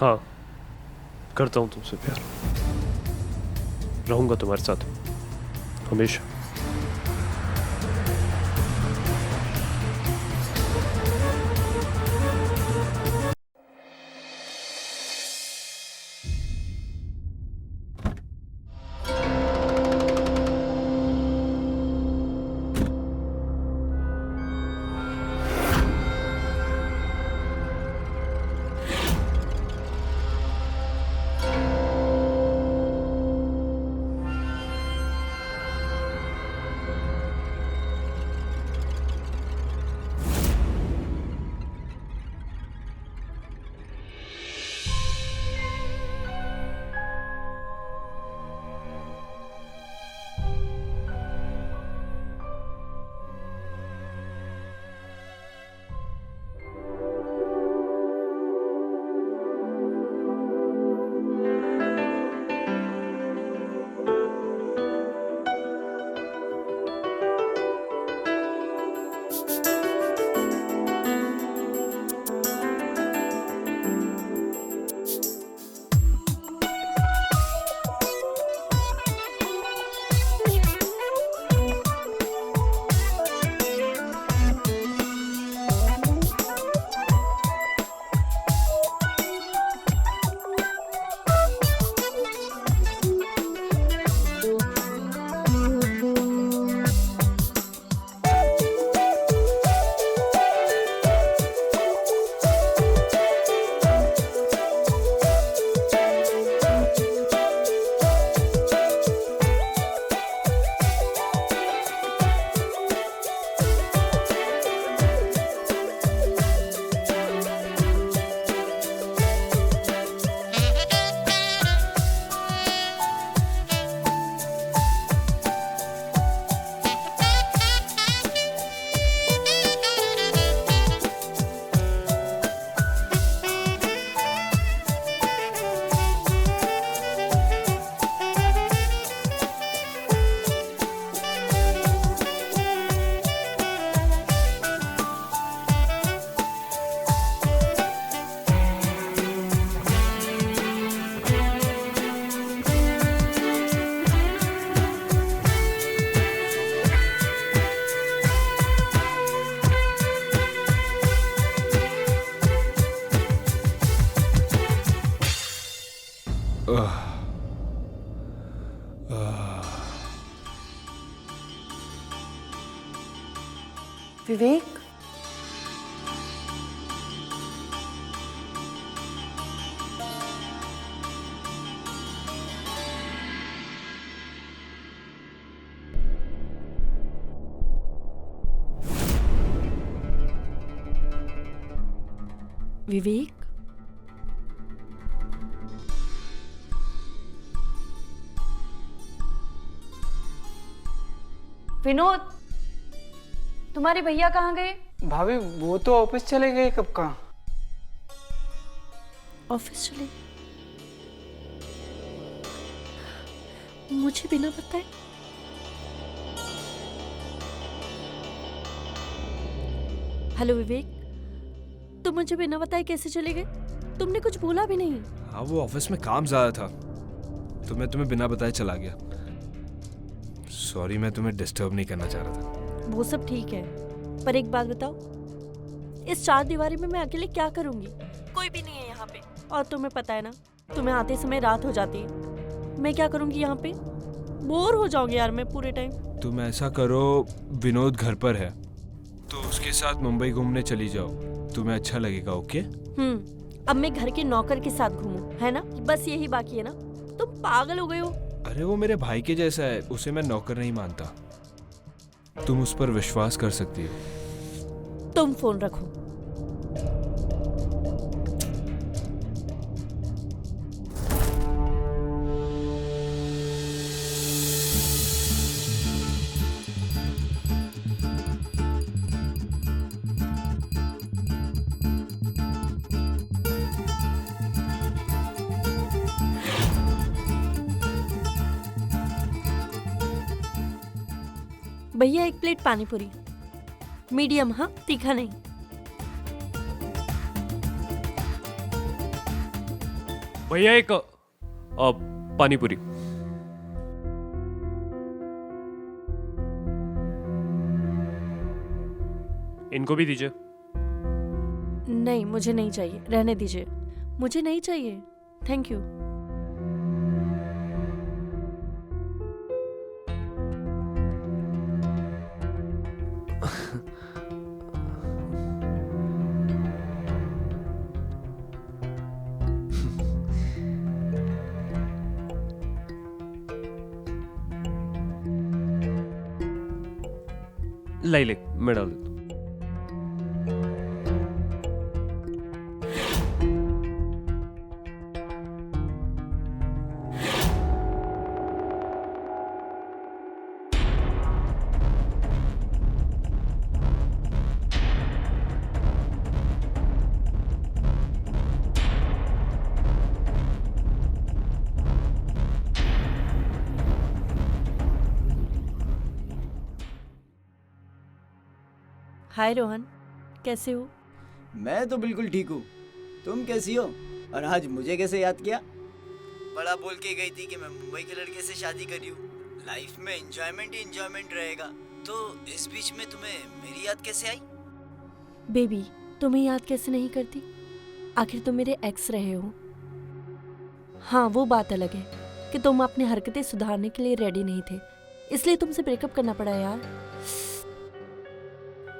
हाँ, करता हूँ तुमसे प्यार, रहूंगा तुम्हारे साथ हमेशा। विवेक, विवेक, विनोद, तुम्हारे भैया कहाँ गए? भाभी वो तो ऑफिस चले गए कब का। ऑफिस चले? मुझे बिना बताए? हेलो विवेक, तुम मुझे बिना बताए कैसे चले गए? तुमने कुछ बोला भी नहीं। हाँ, वो ऑफिस में काम ज्यादा था तो मैं तुम्हें बिना बताए चला गया। सॉरी, मैं तुम्हें डिस्टर्ब नहीं करना चाह रहा था। वो सब ठीक है, पर एक बात बताओ, इस चार दीवारी में मैं अकेले क्या करूंगी? कोई भी नहीं है यहाँ पे, और तुम्हें पता है ना, तुम्हें आते समय रात हो जाती है। मैं क्या करूंगी यहाँ पे? बोर हो जाऊंगी यार मैं पूरे टाइम। तुम ऐसा करो, विनोद घर पर है तो उसके साथ मुंबई घूमने चली जाओ, तुम्हें अच्छा लगेगा। ओके? अब मैं घर के नौकर के साथ घूमूं, है ना? बस यही बाकी है ना? तुम पागल हो गए हो। अरे वो मेरे भाई के जैसा है, उसे मैं नौकर नहीं मानता। तुम उस पर विश्वास कर सकती हो। तुम फोन रखो। भैया 1 प्लेट पानी पूरी, मीडियम, हाँ, तीखा नहीं। भैया एक पानी पूरी। इनको भी दीजिए। नहीं, मुझे नहीं चाहिए, रहने दीजिए, मुझे नहीं चाहिए, थैंक यू। ले मैं डाल देता हूँ। हाय रोहन, कैसे हो? मैं तो बिल्कुल ठीक हूँ। तुम कैसी हो? और आज मुझे कैसे याद किया? बड़ा बोल के गई थी कि मैं मुंबई के लड़के से शादी करी हूँ, लाइफ में एंजॉयमेंट ही एंजॉयमेंट रहेगा। तो इस बीच में तुम्हें मेरी याद कैसे आई? बेबी, तुम्हें याद कैसे नहीं करती? आखिर तुम मेरे एक्स रहे हो। हाँ, वो बात अलग है कि तुम अपनी हरकतें सुधारने के लिए रेडी नहीं थे, इसलिए तुमसे ब्रेकअप करना पड़ा यार।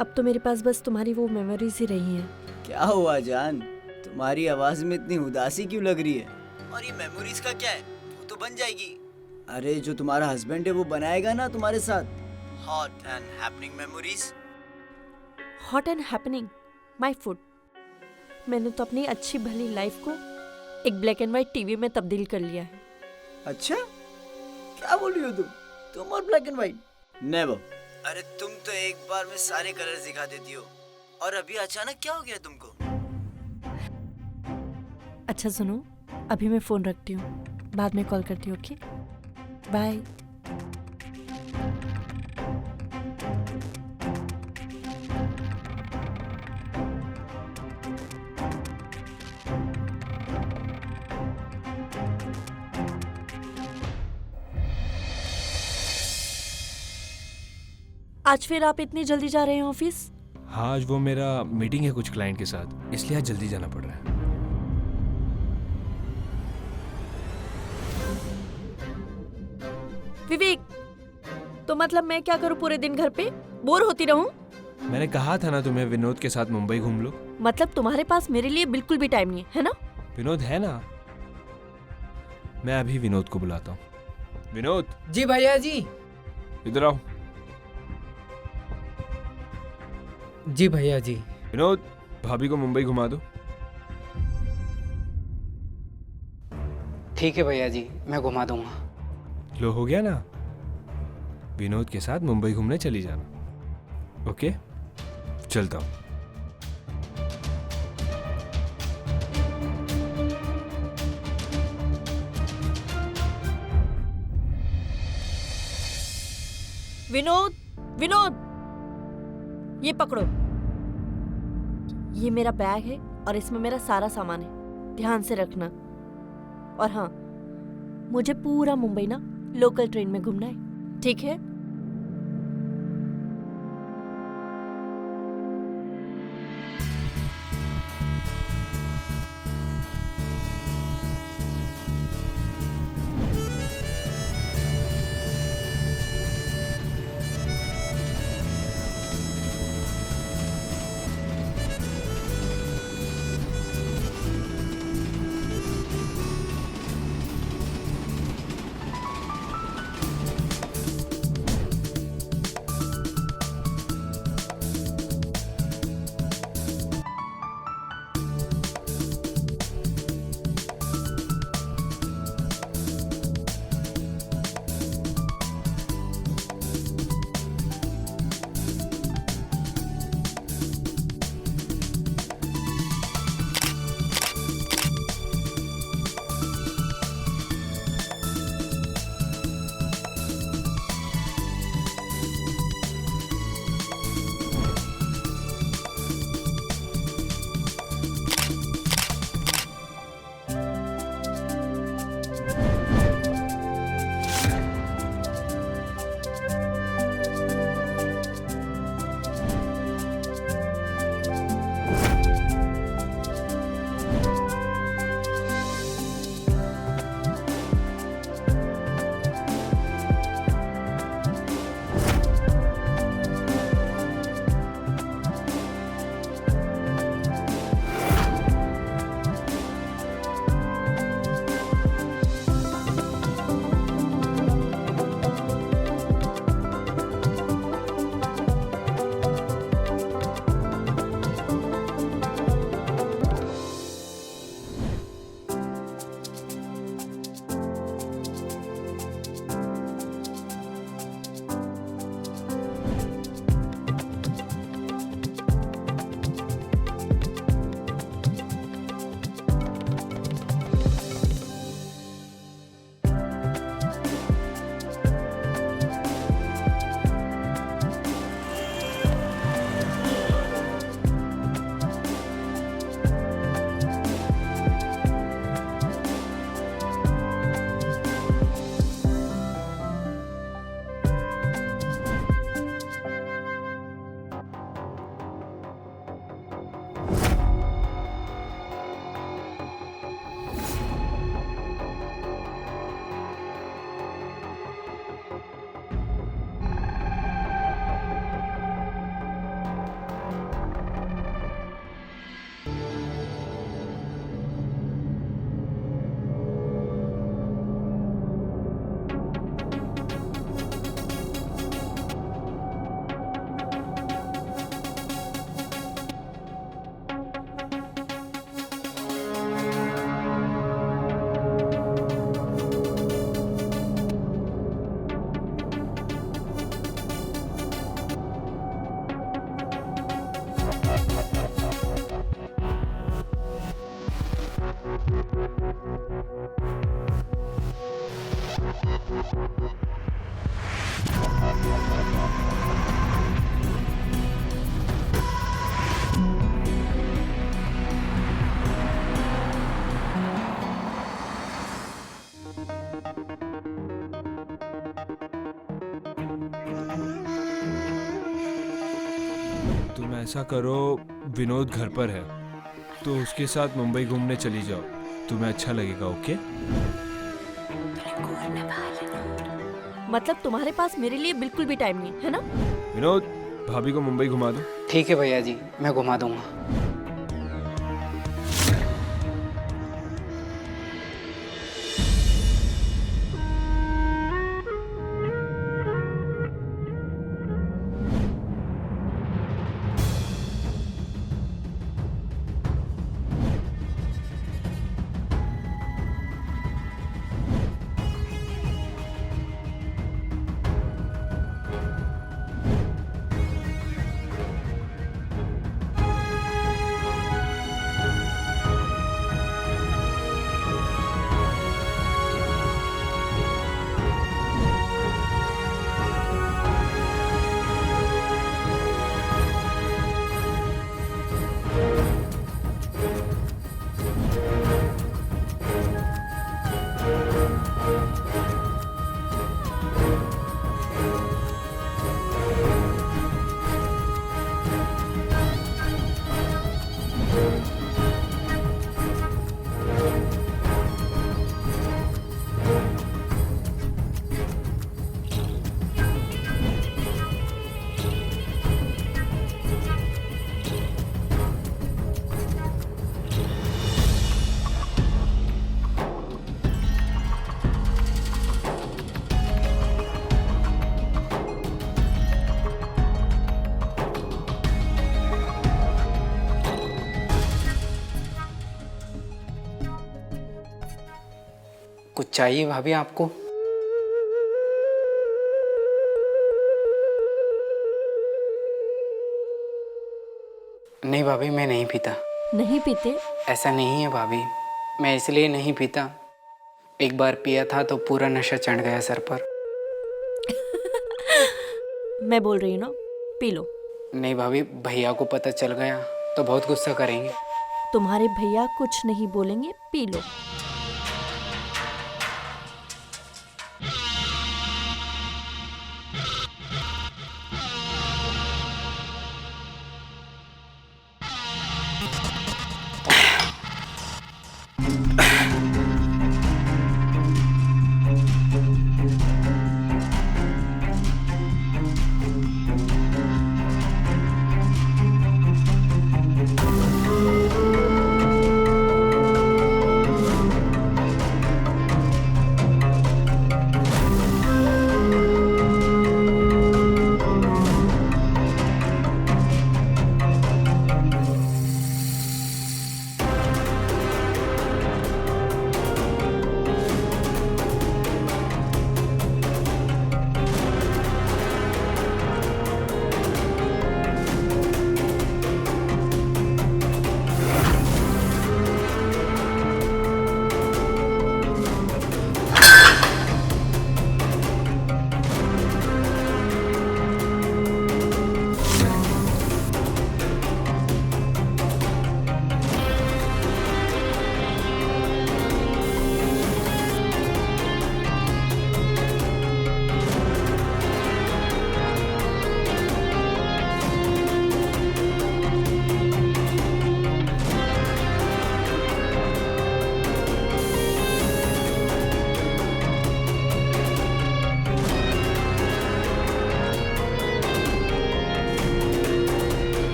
अब तो मेरे पास बस तुम्हारी वो मेमोरीज ही रही हैं। क्या हुआ जान, तुम्हारी आवाज में इतनी उदासी क्यों लग रही है? और ये मेमोरीज का क्या है, वो तो बन जाएगी। अरे जो तुम्हारा हस्बैंड है वो बनाएगा ना तुम्हारे साथ hot and happening memories. Hot and happening my food. मैंने तो अपनी अच्छी भली लाइफ को एक ब्लैक एंड व्हाइट टीवी में तब्दील कर लिया है। अच्छा, क्या बोल रही हो तुम और ब्लैक एंड व्हाइट? नेवर। अरे तुम तो एक बार में सारे कलर्स दिखा देती हो, और अभी अचानक क्या हो गया तुमको? अच्छा सुनो, अभी मैं फोन रखती हूँ, बाद में कॉल करती हूँ। Okay, bye. आज फिर आप इतनी जल्दी जा रहे हैं ऑफिस? हाँ, आज वो मेरा मीटिंग है कुछ क्लाइंट के साथ, इसलिए आज जल्दी जाना पड़ रहा है। विवेक, तो मतलब मैं क्या करूं पूरे दिन घर पे? बोर होती रहूं? मैंने कहा था ना तुम्हें विनोद के साथ मुंबई घूम लो। मतलब तुम्हारे पास मेरे लिए बिल्कुल भी टाइम नहीं है ना? विनोद है ना, मैं अभी विनोद को बुलाता हूँ। विनोद जी भैया जी। इधर आओ। जी भैया जी। विनोद, भाभी को मुंबई घुमा दो। ठीक है भैया जी, मैं घुमा दूंगा। लो, हो गया ना? विनोद के साथ मुंबई घूमने चली जाना। ओके, चलता हूँ। विनोद, विनोद, ये पकड़ो। ये मेरा बैग है और इसमें मेरा सारा सामान है, ध्यान से रखना। और हाँ, मुझे पूरा मुंबई ना लोकल ट्रेन में घूमना है, ठीक है? तुम ऐसा करो, विनोद घर पर है तो उसके साथ मुंबई घूमने चली जाओ, तुम्हें अच्छा लगेगा। ओके? मतलब तुम्हारे पास मेरे लिए बिल्कुल भी टाइम नहीं है ना? विनोद, भाभी को मुंबई घुमा दो। ठीक है भैया जी, मैं घुमा दूंगा। कुछ चाहिए भाभी आपको? नहीं भाभी, मैं नहीं पीता। नहीं पीते? ऐसा नहीं है भाभी, मैं इसलिए नहीं पीता, एक बार पिया था तो पूरा नशा चढ़ गया सर पर। मैं बोल रही हूँ ना, पी लो। नहीं भाभी, भैया को पता चल गया तो बहुत गुस्सा करेंगे। तुम्हारे भैया कुछ नहीं बोलेंगे, पी लो।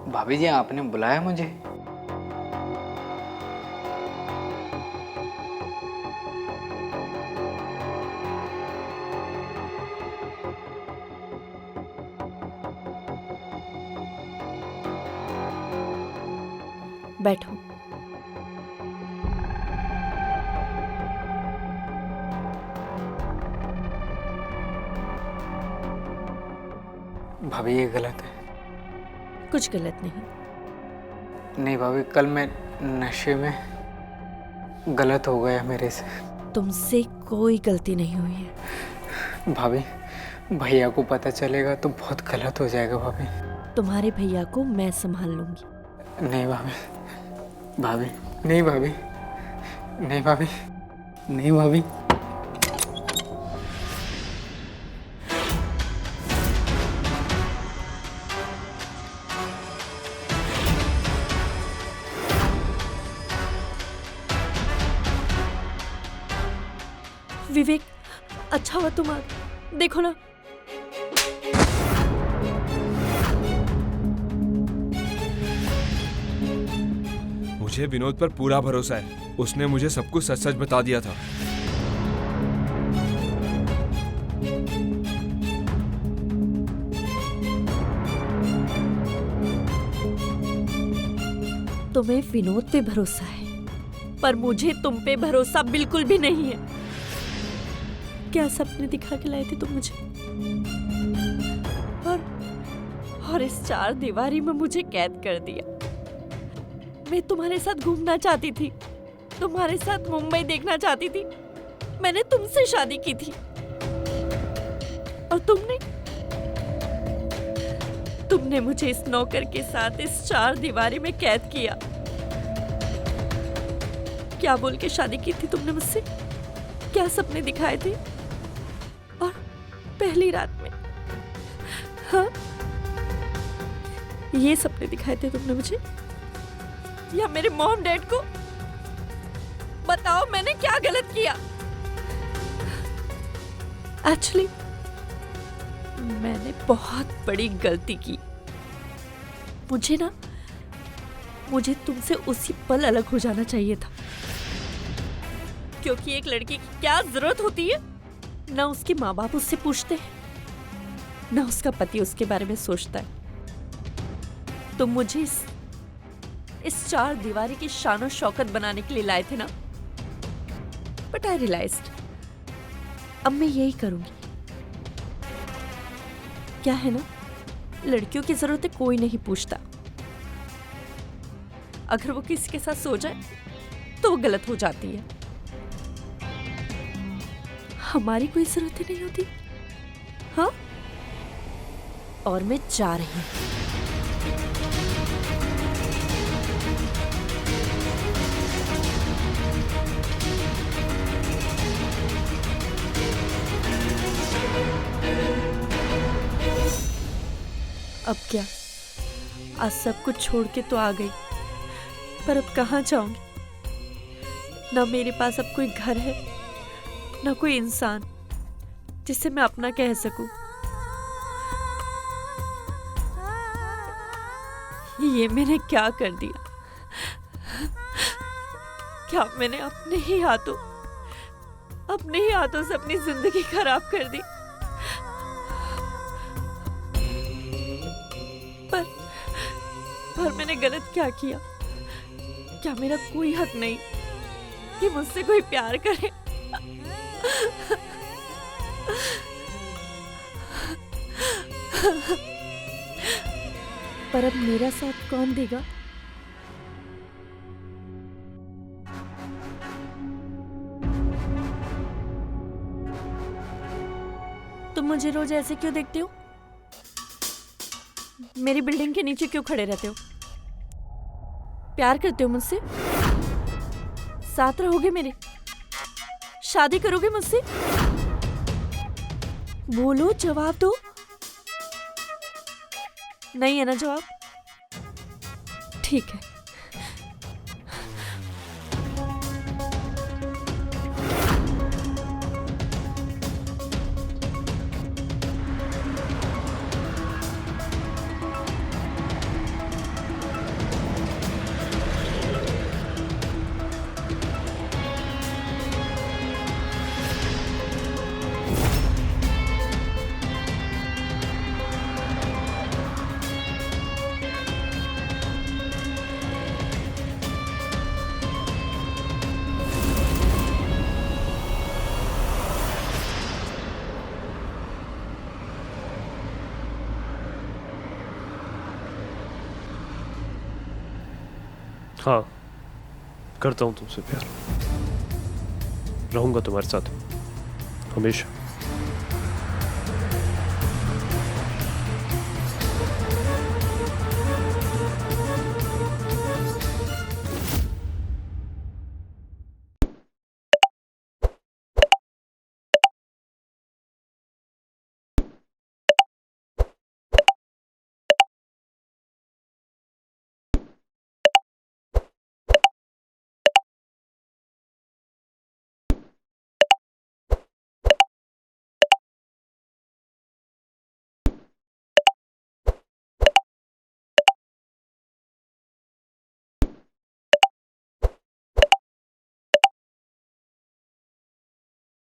भाभी जी, आपने बुलाया मुझे? बैठो। भाभी ये गलत है। कुछ गलत नहीं। नहीं भाभी, कल मैं नशे में गलत हो गया मेरे से। तुमसे कोई गलती नहीं हुई है। भाभी भैया को पता चलेगा तो बहुत गलत हो जाएगा भाभी। तुम्हारे भैया को मैं संभाल लूंगी। नहीं भाभी, भाभी नहीं, भाभी नहीं, भाभी नहीं, भाभी। विवेक, अच्छा हुआ तुम आ गए। देखो ना, मुझे विनोद पर पूरा भरोसा है। उसने मुझे सब कुछ सच सच बता दिया था। तुम्हें विनोद पे भरोसा है, पर मुझे तुम पे भरोसा बिल्कुल भी नहीं है। क्या सपने दिखा के लाए थे तुम मुझे? और इस चार दीवारी में मुझे कैद कर दिया। मैं तुम्हारे साथ घूमना चाहती थी, तुम्हारे साथ मुंबई देखना चाहती थी। मैंने तुमसे शादी की थी और तुमने मुझे इस नौकर के साथ इस चार दीवारी में कैद किया। क्या बोल के शादी की थी तुमने मुझसे? क्या सपने दिखाए थे? और पहली रात में, हाँ, ये सपने दिखाए थे तुमने मुझे या मेरे मॉम डैड को? बताओ मैंने क्या गलत किया? एक्चुअली मैंने बहुत बड़ी गलती की। मुझे तुमसे उसी पल अलग हो जाना चाहिए था, क्योंकि एक लड़की की क्या जरूरत होती है? ना उसके माँ बाप उससे पूछते हैं, ना उसका पति उसके बारे में सोचता है। तुम मुझे इस चार दीवारी की शान और शौकत बनाने के लिए लाए थे ना, बट आई रियलाइज्ड अब मैं यही करूंगी। क्या है ना, लड़कियों की जरूरतें कोई नहीं पूछता। अगर वो किसी के साथ सो जाए तो वो गलत हो जाती है। हमारी कोई जरूरतें नहीं होती, हाँ? और मैं जा रही हूं। अब क्या, आज सब कुछ छोड़ के तो आ गई, पर अब कहाँ जाऊंगी? ना मेरे पास अब कोई घर है, ना कोई इंसान जिसे मैं अपना कह सकूं। ये मैंने क्या कर दिया? क्या मैंने अपने ही हाथों से अपनी जिंदगी खराब कर दी? पर मैंने गलत क्या किया? क्या मेरा कोई हक नहीं कि मुझसे कोई प्यार करे? पर अब मेरा साथ कौन देगा? तुम मुझे रोज ऐसे क्यों देखते हो? मेरी बिल्डिंग के नीचे क्यों खड़े रहते हो? प्यार करते हो मुझसे? साथ रहोगे मेरे? शादी करोगे मुझसे? बोलो, जवाब दो। नहीं है ना जवाब? ठीक है। हाँ, करता हूँ तुमसे प्यार, रहूंगा तुम्हारे साथ हमेशा।